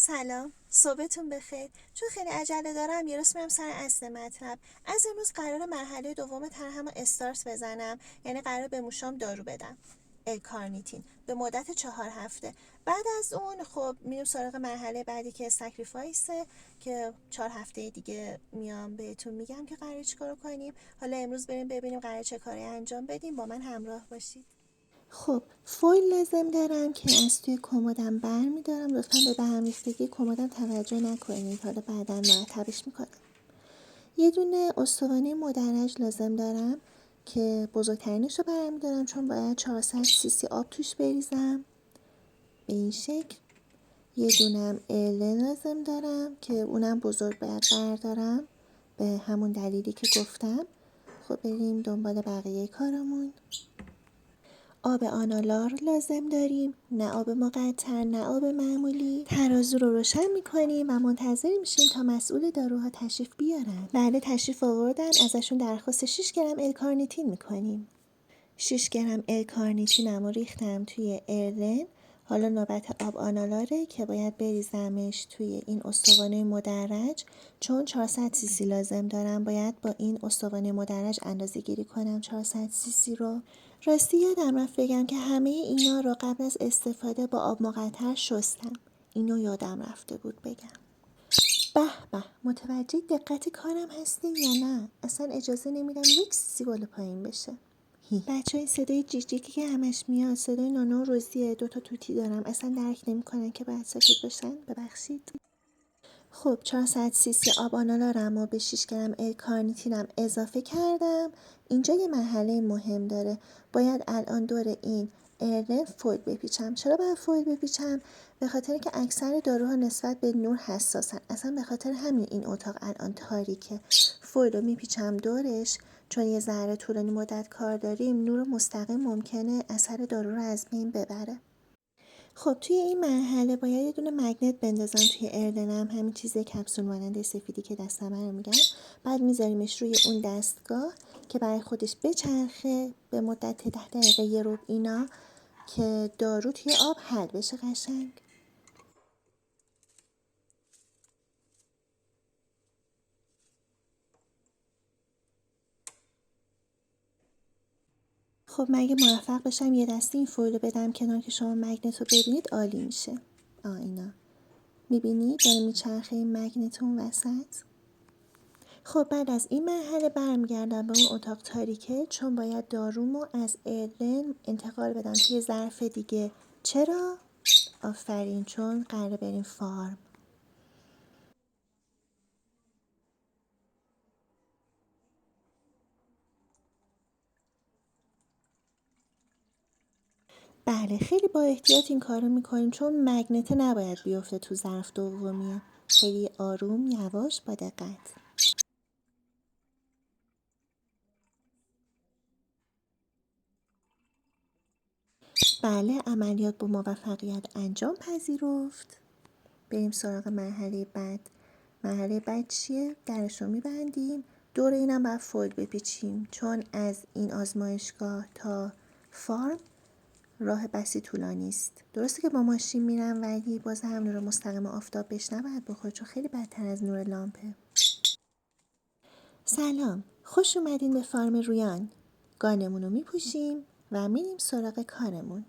سلام، صبحتون بخیر. چون خیلی عجله دارم یه راست میرم سر اصل مطلب. از امروز قرار مرحله دوم طرحم رو استارت بزنم، یعنی قرار به موشام دارو بدم، الکارنیتین، به مدت 4 هفته. بعد از اون خب میریم سراغ مرحله بعدی که سکریفایسه، که 4 هفته دیگه میام بهتون میگم که قراره چیکار کنیم. حالا امروز بریم ببینیم قراره چه کاری انجام بدیم. با من همراه باشید. خب فویل لازم دارم که از توی کمدم برمیدارم. لطفا به برهم‌ریختگی کمدم توجه نکنید، حالا بعدا مرتبش میکنم. یه دونه استوانه مدرج لازم دارم که بزرگترینش رو برمیدارم چون باید 400 سی سی آب توش بریزم به این شکل. یه دونم ارلن لازم دارم که اونم بزرگ باید بردارم به همون دلیلی که گفتم. خب بریم دنبال بقیه کارمون. آب آنالار لازم داریم، نه آب مقطر نه آب معمولی. ترازو رو روشن میکنیم و منتظر میشیم تا مسئول داروها تشریف بیارن. بله تشریف آوردن، ازشون درخواست 6 گرم الکارنیتین میکنیم. 6 گرم الکارنیتینم رو ریختم توی ارلن. حالا نوبت آب آنالاره که باید بریزمش توی این استوانه مدرج. چون 400 سی سی لازم دارم باید با این استوانه مدرج اندازه گیری کنم 400 سی سی رو. راستی یادم رفت بگم که همه اینا رو قبل از استفاده با آب مقطر شستم. اینو یادم رفته بود بگم. به به، متوجه دقت کارم هستین یا نه؟ اصلا اجازه نمیدم یک چیزی بالا پایین بشه. بچه های صدای جیک جیکی که همش میاد صدای نانا و روزیه، 2 تا توتی دارم، اصلا درک نمیکنن که باید ساکت باشن. ببخشید. خب 400 سی سی آب آنالارم و به 6 گرم الکارنیتینم اضافه کردم. اینجا یه مرحله مهم داره. باید الان دور این ارلن فویل بپیچم. چرا باید فویل بپیچم؟ به خاطر که اکثر داروها نسبت به نور حساسن. اصلا به خاطر همین این اتاق الان تاریکه. فویل رو میپیچم دورش، چون یه ذره طولانی مدت کار داریم. نور مستقیم ممکنه اثر دارو رو از بین ببره. خب توی این مرحله باید یه دونه مگنت بندازم توی ارلنم، همین چیز کپسول مانند سفیدی که دستم رو میگن. بعد میذاریمش روی اون دستگاه که برای خودش بچرخه به مدت 10 دقیقه یه ربع اینا، که دارو توی آب حل بشه قشنگ. خب مگه موفق بشم یه دسته این فویل رو بدم کنار که شما مگنت رو ببینید عالی میشه. اینا میبینید داره میچرخه این مگنت اون وسط. خب بعد از این مرحله برمیگردم به اون اتاق تاریکه، چون باید دارومو از ارلن انتقال بدم توی ظرف دیگه. چرا؟ آفرین، چون قراره بریم فارم. بله خیلی با احتیاط این کارو میکنیم، چون مگنته نباید بیفته تو ظرف دومیه. خیلی آروم یواش با دقت. بله عملیات با موفقیت انجام پذیرفت. بریم سراغ مرحله بعد. مرحله بعد چیه؟ درش رو میبندیم. دور اینم باید فویل بپیچیم، چون از این آزمایشگاه تا فارم راه بسی طولانی است. درسته که با ماشین میرم، ولی باز هم نور مستقیم آفتاب بهش نباید بخوره، چون خیلی بدتر از نور لامپه. سلام، خوش اومدین به فارم رویان. گانمون رو میپوشیم و میریم سراغ کارمون.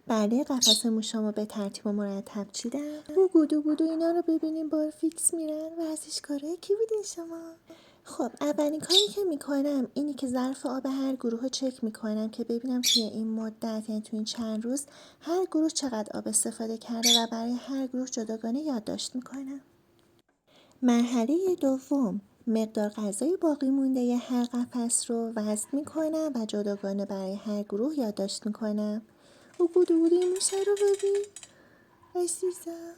بله قفس موشامو به ترتیب و مرتب چیدم. او گودو گودو اینا رو ببینیم بار فیکس میرن. ورزشکاره کی بودین شما؟ خب اولین کاری که میکنم اینی که ظرف آب هر گروه رو چک میکنم که ببینم توی این مدت، یعنی توی این چند روز، هر گروه چقدر آب استفاده کرده و برای هر گروه جداگانه یادداشت میکنم. مرحله دوم، مقدار غذای باقی مونده هر قفس رو وزن میکنم و جداگانه برای هر گروه یادداشت میکنم. او بودو بودو این موشه رو ببین عزیزم.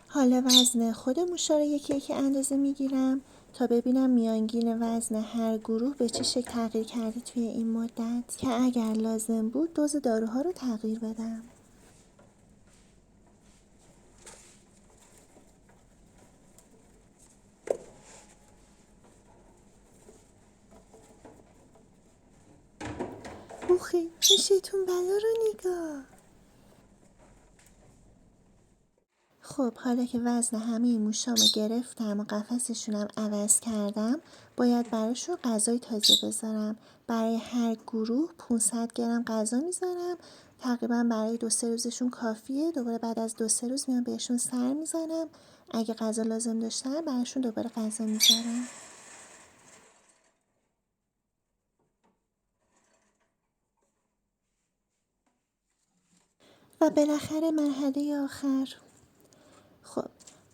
حالا وزن خود موشا رو یکی یکی اندازه میگیرم تا ببینم میانگین وزن هر گروه به چه شکل تغییر کرده توی این مدت که اگر لازم بود دوز داروها رو تغییر بدم. اوخی این شیطون بلا رو نگاه. خب حالا که وزن همه موشامو گرفتم و قفسشونم عوض کردم، باید براشون غذای تازه بذارم. برای هر گروه 500 گرم غذا میذارم. تقریبا برای 2-3 روزشون کافیه. دوباره بعد از 2-3 روز میام بهشون سر میزنم. اگه غذا لازم داشتن براشون دوباره غذا میذارم. و بالاخره مرحله آخر. خب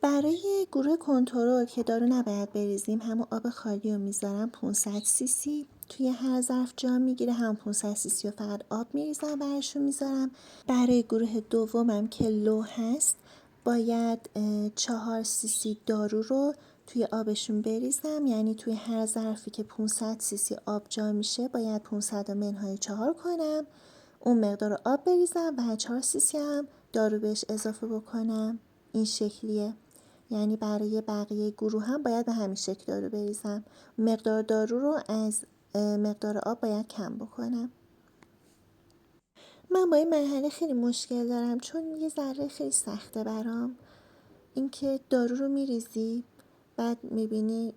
برای گروه کنترل که دارو نباید بریزیم، همون آب خالی رو میذارم 500 سی سی توی هر ظرف جا میگیره، هم 500 سی سی رو فقط آب میریزم براشون میذارم. برای گروه دومم که لو هست باید 4 سی سی دارو رو توی آبشون بریزم، یعنی توی هر ظرفی که 500 سی سی آب جا میشه باید 500 رو منهای 4 کنم، اون مقدار آب بریزم و 4 سی سی هم دارو بهش اضافه بکنم. این شکلیه. یعنی برای بقیه گروه هم باید به همین شکل دارو بریزم. مقدار دارو رو از مقدار آب باید کم بکنم. من با این مرحله خیلی مشکل دارم چون یه ذره خیلی سخته برام. اینکه دارو رو میریزی بعد میبینی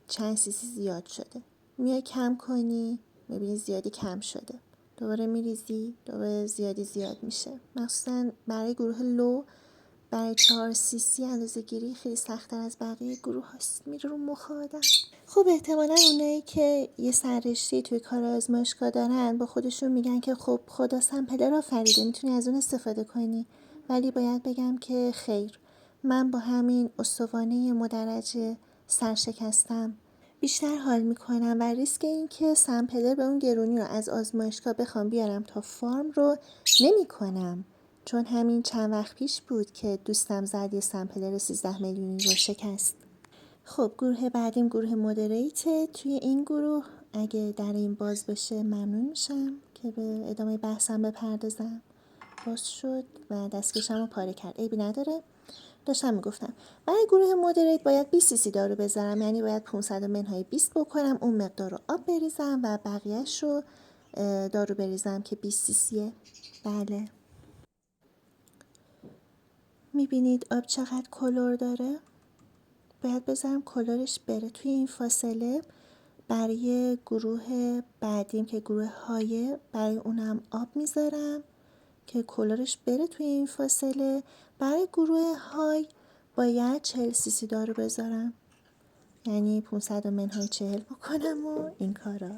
چند سیسی زیاد شده، میای کم کنی میبینی زیادی کم شده، دوباره میریزی دوباره زیادی زیاد میشه. مخصوصا برای گروه لو برای 4 سی سی اندازه گیری خیلی سخت‌تر از بقیه گروه هست. میره رو مخ آدم. خب احتمالا اونایی که یه سررشته توی کار آزمایشگاه دارن با خودشون میگن که خب خدا سمپلر آفریده میتونی از اون استفاده کنی، ولی باید بگم که خیر. من با همین استوانه مدرج سرشکستم بیشتر حال میکنم و ریسک این که سمپلر به اون گرونی رو از آزمایشگاه بخوام بیارم تا فارم رو نمی کنم. چون همین چند وقت پیش بود که دوستم زد یه سمپلر 13 میلیونی رو شکست. خب گروه بعدیم گروه مودریته. توی این گروه اگه در این باز بشه ممنون میشم که به ادامه بحثم بپردازم. باز شد و دستکشم رو پاره کرد. عیبی نداره. داشتم میگفتم برای گروه مودریت باید 20 سی سی دارو بذارم، یعنی باید 500 منهای 20 بکنم، اون مقدار رو آب بریزم و بقیهش رو دارو بریزم که 20 سی سیه. بله میبینید آب چقدر کلور داره؟ باید بذارم کلورش بره. توی این فاصله برای گروه بعدیم که گروه های برای اونم آب میذارم که کلورش بره توی این فاصله. برای گروه های باید 40 سی سی دارو بذارم، یعنی 500 منهای 40 بکنم و این کارا.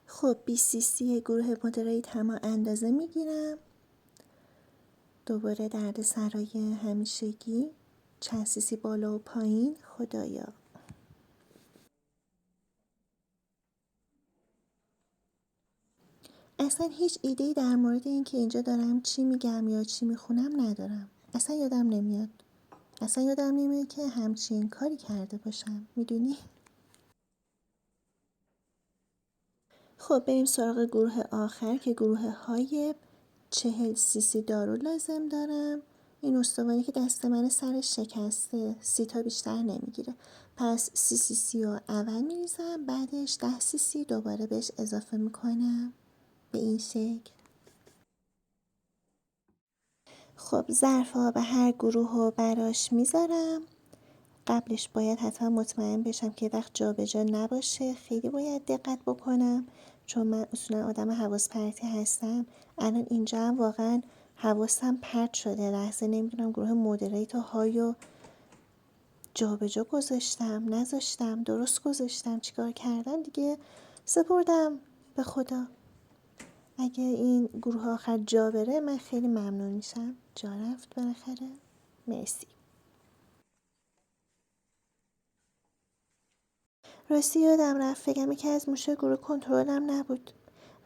خب 20 سی سی گروه مدریت هم اندازه میگیرم. دوباره درد سرای همیشگی، چند سی سی بالا و پایین. خدایا اصلا هیچ ایده‌ای در مورد این که اینجا دارم چی میگم یا چی میخونم ندارم. اصلا یادم نمیاد. اصلا یادم نمیاد که همچین کاری کرده باشم. میدونی؟ خب بریم سراغ گروه آخر که گروه های 40 سی سی دارو لازم دارم. این استوانی که دست من سرش شکسته 30 تا بیشتر نمیگیره. پس 30 سی سی رو اول میریزم، بعدش 10 سی سی دوباره بهش اضافه میکنم به این شکل. خب ظرف آب هر گروه رو براش میذارم. قبلش باید حتما مطمئن بشم که وقت جابجا نباشه. خیلی باید دقت بکنم چون من اصولا آدم حواس پرتی هستم. الان اینجا هم واقعا حواسم پرت شده، لحظه نمیدونم گروه مودریت هایو جابجا گذاشتم نذاشتم، درست گذاشتم، چیکار کردم دیگه. سپردم به خدا. اگه این گروه آخر جا بره من خیلی ممنون میشم. جا رفت بالاخره. مرسی. راستی یادم رفت بگم که از موشه گروه کنترلم نبود.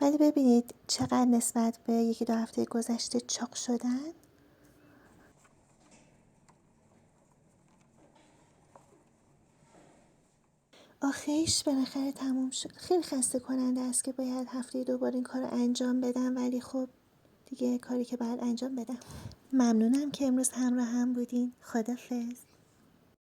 ولی ببینید چقدر نسبت به 1-2 هفته گذشته چاق شدن. آخیش بالاخره تموم شد. خیلی خسته کننده است که باید هفته دوباره این کار رو انجام بدم، ولی خب دیگه کاری که باید انجام بدم. ممنونم که امروز همراه هم بودین. خدافظ.